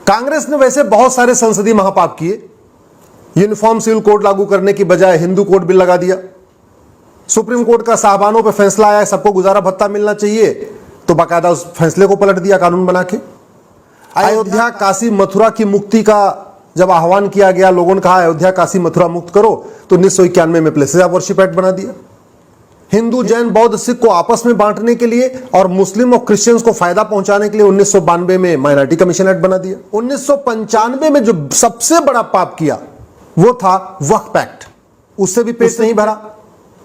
कांग्रेस ने वैसे बहुत सारे संसदीय महापाप किए। यूनिफॉर्म सिविल कोड लागू करने की बजाय हिंदू कोड बिल लगा दिया। सुप्रीम कोर्ट का साहबानों पे फैसला आया सबको गुजारा भत्ता मिलना चाहिए, तो बाकायदा उस फैसले को पलट दिया कानून बना के। अयोध्या काशी मथुरा की मुक्ति का जब आह्वान किया गया, लोगों ने कहा अयोध्या काशी मथुरा मुक्त करो, तो 1991 में प्लेसेस ऑफ वर्शिप एक्ट बना दिया। हिंदू जैन बौद्ध सिख को आपस में बांटने के लिए और मुस्लिम और क्रिश्चियंस को फायदा पहुंचाने के लिए 1992 में माइनॉरिटी कमीशन एक्ट बना दिया। 1995 में जो सबसे बड़ा पाप किया वो था वक्फ एक्ट, उससे भी पेट नहीं भरा।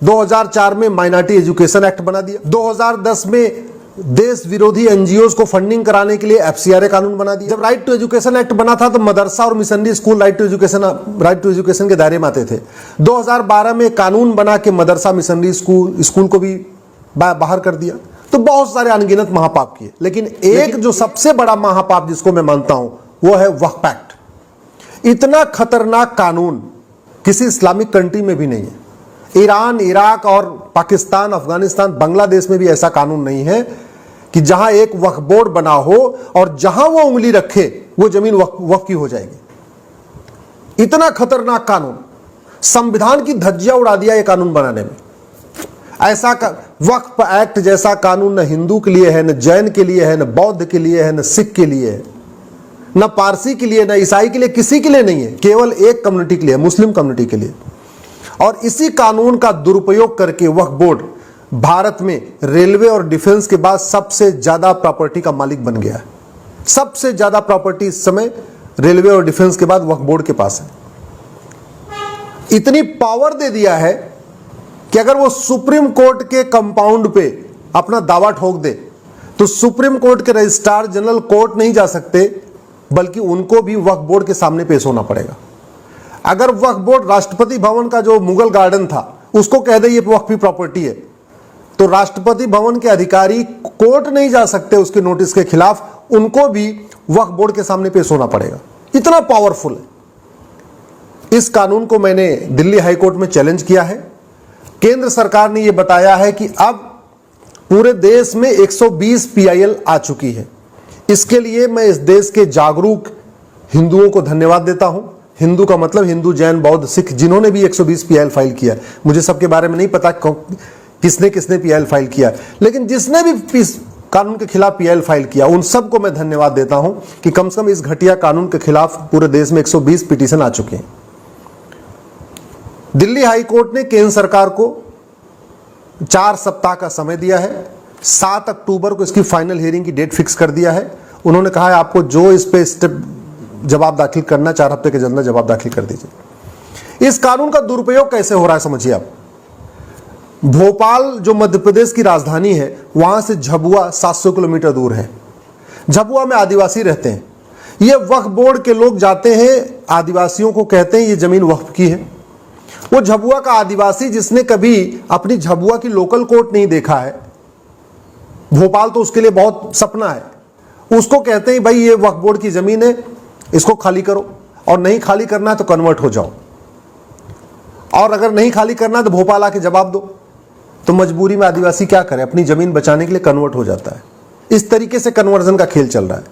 2004 में माइनॉरिटी एजुकेशन एक्ट बना दिया। 2010 में देश विरोधी एनजीओज को फंडिंग कराने के लिए एफसीआरए कानून बना दिया। जब राइट टू एजुकेशन एक्ट बना था तो मदरसा और missionary school right to education के दायरे में आते थे। 2012 में कानून बना के मदरसा मिशनरी स्कूल को भी बाहर कर दिया। तो बहुत सारे अनगिनत महापाप किए, लेकिन एक जो सबसे बड़ा महापाप जिसको मैं मानता हूं वो है वक्फ एक्ट। इतना खतरनाक कानून किसी इस्लामिक कंट्री में भी नहीं है। ईरान, इराक और पाकिस्तान, अफगानिस्तान, बांग्लादेश में भी ऐसा कानून नहीं है कि जहां एक वक्फ बोर्ड बना हो और जहां वो उंगली रखे वो जमीन वक्फ की हो जाएगी। इतना खतरनाक कानून, संविधान की धज्जियां उड़ा दिया ये कानून बनाने में। ऐसा वक्फ एक्ट जैसा कानून न हिंदू के लिए है, न जैन के लिए है, न बौद्ध के लिए है, न सिख के लिए है, न पारसी के लिए, न ईसाई के लिए, किसी के लिए नहीं है। केवल एक कम्युनिटी के लिए, मुस्लिम कम्युनिटी के लिए। और इसी कानून का दुरुपयोग करके वक्फ बोर्ड भारत में रेलवे और डिफेंस के बाद सबसे ज्यादा प्रॉपर्टी का मालिक बन गया है। सबसे ज्यादा प्रॉपर्टी इस समय रेलवे और डिफेंस के बाद वक्फ बोर्ड के पास है। इतनी पावर दे दिया है कि अगर वो सुप्रीम कोर्ट के कंपाउंड पे अपना दावा ठोक दे तो सुप्रीम कोर्ट के रजिस्ट्रार जनरल कोर्ट नहीं जा सकते, बल्कि उनको भी वक्फ बोर्ड के सामने पेश होना पड़ेगा। अगर वक्फ बोर्ड राष्ट्रपति भवन का जो मुगल गार्डन था उसको कह दे ये वक्फी प्रॉपर्टी है, तो राष्ट्रपति भवन के अधिकारी कोर्ट नहीं जा सकते उसके नोटिस के खिलाफ, उनको भी वक्फ बोर्ड के सामने पेश होना पड़ेगा। इतना पावरफुल है। इस कानून को मैंने दिल्ली हाई कोर्ट में चैलेंज किया है। केंद्र सरकार ने यह बताया है कि अब पूरे देश में 120 PIL आ चुकी है। इसके लिए मैं इस देश के जागरूक हिंदुओं को धन्यवाद देता हूं। हिंदू का मतलब हिंदू, जैन, बौद्ध, सिख, जिन्होंने भी 120 PIL फाइल किया। मुझे सबके बारे में नहीं पता किसने किसने PIL फाइल किया, लेकिन जिसने भी इस कानून के खिलाफ PIL फाइल किया उन सबको मैं धन्यवाद देता हूं कि कम से कम इस घटिया कानून के खिलाफ पूरे देश में 120 पिटीशन आ चुके हैं। दिल्ली हाई कोर्ट ने केंद्र सरकार को 4 सप्ताह का समय दिया है। 7 अक्टूबर को इसकी फाइनल हियरिंग की डेट फिक्स कर दिया है। उन्होंने कहा है आपको जो इस पे स्टेप जवाब दाखिल करना 4 हफ्ते के अंदर जवाब दाखिल कर दीजिए। इस कानून का दुरुपयोग कैसे हो रहा है समझिए आप। भोपाल जो मध्य प्रदेश की राजधानी है, वहां से झबुआ 700 किलोमीटर दूर है। झबुआ में आदिवासी रहते हैं। ये वक्फ बोर्ड के लोग जाते हैं, आदिवासियों को कहते हैं ये जमीन वक्फ की है। वो झबुआ का आदिवासी जिसने कभी अपनी झबुआ की लोकल कोर्ट नहीं देखा है, भोपाल तो उसके लिए बहुत सपना है, उसको कहते हैं भाई ये वक्फ बोर्ड की जमीन है, इसको खाली करो, और नहीं खाली करना है तो कन्वर्ट हो जाओ, और अगर नहीं खाली करना है तो भोपाल आके जवाब दो। तो मजबूरी में आदिवासी क्या करे, अपनी जमीन बचाने के लिए कन्वर्ट हो जाता है। इस तरीके से कन्वर्जन का खेल चल रहा है।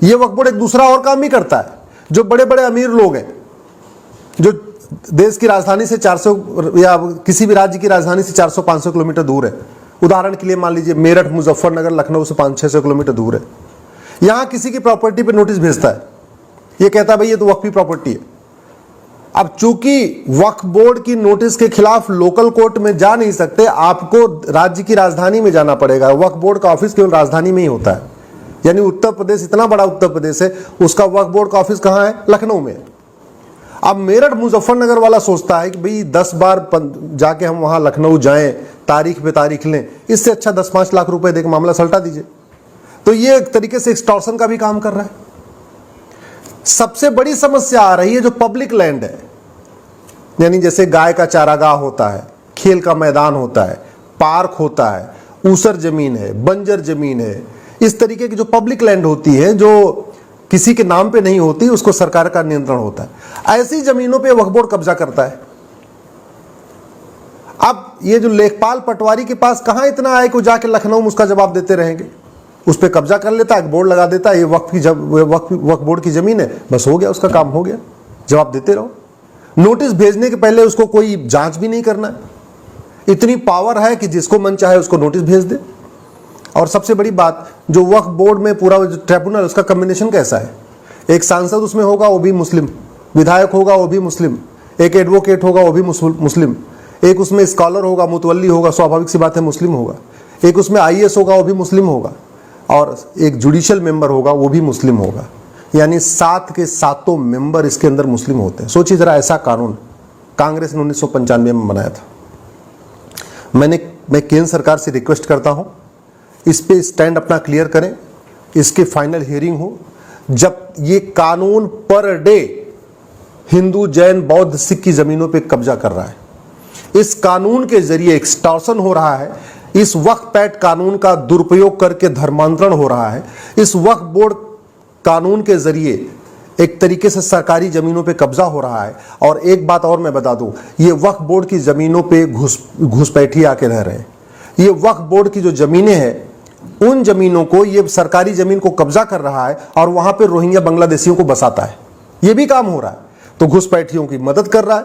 यह वक्फ बोर्ड एक दूसरा और काम भी करता है। जो बड़े बड़े अमीर लोग हैं, जो देश की राजधानी से 400 या किसी भी राज्य की राजधानी से 400-500 किलोमीटर दूर है, उदाहरण के लिए मान लीजिए मेरठ, मुजफ्फरनगर, लखनऊ से 500-600 किलोमीटर दूर है, यहां किसी की प्रॉपर्टी पर नोटिस भेजता है, ये कहता है भाई ये तो वक्फी प्रॉपर्टी है। अब चूंकि वक्फ बोर्ड की नोटिस के खिलाफ लोकल कोर्ट में जा नहीं सकते, आपको राज्य की राजधानी में जाना पड़ेगा। वक्फ बोर्ड का ऑफिस केवल राजधानी में ही होता है, यानी उत्तर प्रदेश इतना बड़ा उत्तर प्रदेश है, उसका वक्फ बोर्ड का ऑफिस कहां है? लखनऊ में। अब मेरठ मुजफ्फरनगर वाला सोचता है कि भाई 10 बार जाके हम वहां लखनऊ जाएं, तारीख पे तारीख लें, इससे अच्छा 10-5 लाख रुपए देकर मामला सलटा दीजिए। तो ये एक तरीके से एक्सटॉर्शन का भी काम कर रहा है। सबसे बड़ी समस्या आ रही है जो पब्लिक लैंड है, यानी जैसे गाय का चारागाह होता है, खेल का मैदान होता है, पार्क होता है, ऊसर जमीन है, बंजर जमीन है, इस तरीके की जो पब्लिक लैंड होती है जो किसी के नाम पे नहीं होती, उसको सरकार का नियंत्रण होता है। ऐसी जमीनों पे वक्फ बोर्ड कब्जा करता है। अब ये जो लेखपाल पटवारी के पास कहां इतना आए कि जाके लखनऊ में उसका जवाब देते रहेंगे। उस पर कब्जा कर लेता है, बोर्ड लगा देता है ये वक्फ बोर्ड की जमीन है, बस हो गया, उसका काम हो गया। जवाब देते रहो। नोटिस भेजने के पहले उसको कोई जांच भी नहीं करना है। इतनी पावर है कि जिसको मन चाहे उसको नोटिस भेज दे। और सबसे बड़ी बात, जो वक्फ बोर्ड में पूरा ट्रिब्यूनल, उसका कॉम्बिनेशन कैसा है? एक सांसद उसमें होगा वो भी मुस्लिम, विधायक होगा वो भी मुस्लिम, एक एडवोकेट होगा वो भी मुस्लिम, एक उसमें स्कॉलर होगा, मुतवल्ली होगा, स्वाभाविक सी बात है मुस्लिम होगा, एक उसमें आईएएस होगा वो भी मुस्लिम होगा, और एक जुडिशियल मेंबर होगा वो भी मुस्लिम होगा। यानी 7 के 7 मेंबर इसके अंदर मुस्लिम होते हैं। सोचिए जरा, ऐसा कानून कांग्रेस ने 1995 में बनाया था। मैं केंद्र सरकार से रिक्वेस्ट करता हूं, इस पे स्टैंड अपना क्लियर करें, इसकी फाइनल हियरिंग हो। जब ये कानून पर डे हिंदू, जैन, बौद्ध, सिख की जमीनों पे कब्जा कर रहा है, इस कानून के जरिए एक्सटॉर्शन हो रहा है, इस वक्फ एक्ट कानून का दुरुपयोग करके धर्मांतरण हो रहा है, इस वक्फ बोर्ड कानून के जरिए एक तरीके से सरकारी जमीनों पे कब्जा हो रहा है। और एक बात और मैं बता दूं, ये वक्फ बोर्ड की जमीनों पे घुसपैठी आके रह रहे हैं। ये वक्फ बोर्ड की जो जमीनें हैं, उन जमीनों को, ये सरकारी जमीन को कब्जा कर रहा है और वहां पे रोहिंग्या बांग्लादेशियों को बसाता है। ये भी काम हो रहा है। तो घुसपैठियों की मदद कर रहा है,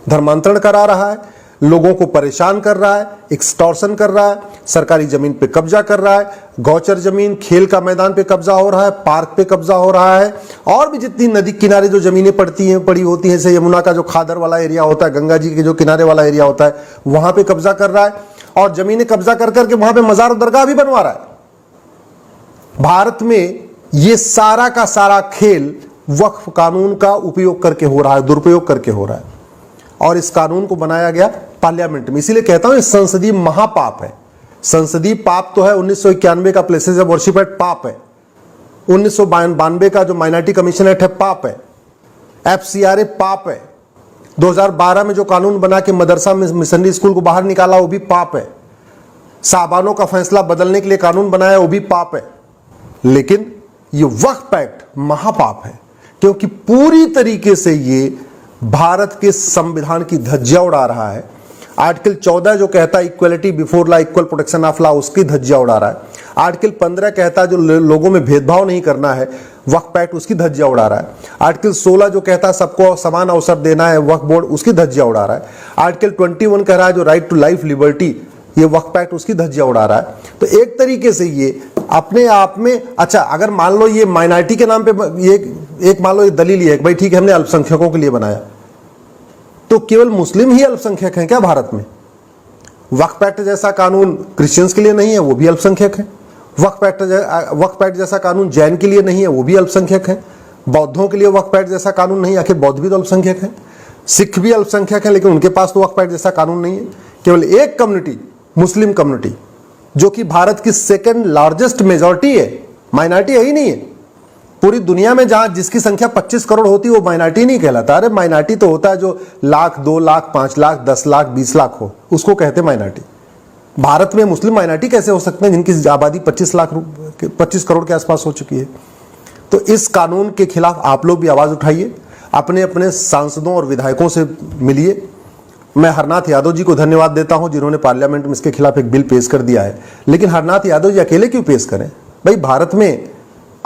धर्मांतरण करा रहा है, लोगों को परेशान कर रहा है, एक्सटॉर्शन कर रहा है, सरकारी जमीन पे कब्जा कर रहा है, गौचर जमीन, खेल का मैदान पे कब्जा हो रहा है, पार्क पे कब्जा हो रहा है, और भी जितनी नदी किनारे जो जमीनें पड़ी होती हैं, जैसे यमुना का जो खादर वाला एरिया होता है, गंगा जी के जो किनारे वाला एरिया होता है, वहां पे कब्जा कर रहा है, और जमीनें कब्जा कर करके वहां पे मजार और दरगाह भी बनवा रहा है। भारत में ये सारा का सारा खेल वक्फ कानून का उपयोग करके हो रहा है, दुरुपयोग करके हो रहा है। और इस कानून को बनाया गया पार्लियामेंट में। इसीलिए कहता हूं ये संसदीय महापाप है। संसदीय पाप तो है, 1991 का प्लेसेस ऑफ वर्शिप एक्ट पाप है, 1992 का जो माइनॉरिटी कमीशन एक्ट है पाप है, FCRA पाप है, 2012 में जो कानून बना के मदरसा में मिशनरी स्कूल को बाहर निकाला वो भी पाप है, साबानों का फैसला बदलने के लिए कानून बनाया वो भी पाप है। लेकिन ये वक्फ एक्ट महापाप है, क्योंकि पूरी तरीके से ये भारत के संविधान की धज्जियां उड़ा रहा है। आर्टिकल 14 जो कहता है equality before law, equal protection of law, उसकी धज्जियां उड़ा रहा है। आर्टिकल 15 कहता है जो लोगों में भेदभाव नहीं करना है, वक्फ एक्ट उसकी धज्जियां उड़ा रहा है। आर्टिकल 16 जो कहता है सबको समान अवसर देना है, वक्फ बोर्ड उसकी धज्जियां उड़ा रहा है। आर्टिकल 21 कह रहा है जो राइट टू लाइफ लिबर्टी, ये वक्फ एक्ट उसकी धज्जियां उड़ा रहा है। तो एक तरीके से ये अपने आप में, अच्छा अगर मान लो ये माइनॉरिटी के नाम पे ये एक मान लो ये दलील है कि भाई ठीक है हमने अल्पसंख्यकों के लिए बनाया, तो केवल मुस्लिम ही अल्पसंख्यक हैं क्या भारत में? वक्फ एक्ट जैसा कानून क्रिश्चियंस के लिए नहीं है, वो भी अल्पसंख्यक है। वक्फ एक्ट जैसा कानून जैन के लिए नहीं है, वो भी अल्पसंख्यक है। बौद्धों के लिए वक्फ एक्ट जैसा कानून नहीं है, आखिर बौद्ध भी तो अल्पसंख्यक है। सिख भी अल्पसंख्यक है, लेकिन उनके पास तो वक्फ एक्ट जैसा कानून नहीं है। केवल एक कम्युनिटी, मुस्लिम कम्युनिटी, जो कि भारत की सेकेंड लार्जेस्ट मेजॉरिटी है, माइनॉरिटी है ही नहीं है। पूरी दुनिया में जहां जिसकी संख्या 25 करोड़ होती है वो माइनॉरिटी नहीं कहलाता। अरे माइनॉरिटी तो होता है जो लाख, 2 लाख, 5 लाख, 10 लाख, 20 लाख हो, उसको कहते हैं माइनॉरिटी। भारत में मुस्लिम माइनॉरिटी कैसे हो सकते हैं जिनकी आबादी 25 करोड़ के आसपास हो चुकी है? तो इस कानून के खिलाफ आप लोग भी आवाज उठाइए, अपने अपने सांसदों और विधायकों से मिलिए। मैं हरनाथ यादव जी को धन्यवाद देता हूं जिन्होंने पार्लियामेंट में इसके खिलाफ एक बिल पेश कर दिया है। लेकिन हरनाथ यादव जी अकेले क्यों पेश करें? भाई भारत में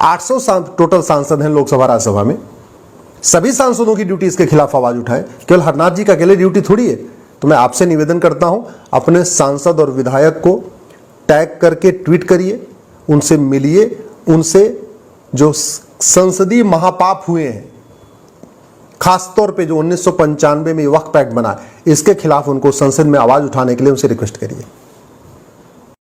800 टोटल सांसद हैं लोकसभा राज्यसभा में, सभी सांसदों की ड्यूटी इसके खिलाफ आवाज उठाए, केवल हरनाथ जी का अकेले ड्यूटी थोड़ी है। तो मैं आपसे निवेदन करता हूं, अपने सांसद और विधायक को टैग करके ट्वीट करिए, उनसे मिलिए, उनसे जो संसदीय महापाप हुए हैं, खासतौर पे जो 1995 में वक्फ एक्ट बना, इसके खिलाफ उनको संसद में आवाज उठाने के लिए उनसे रिक्वेस्ट करिए।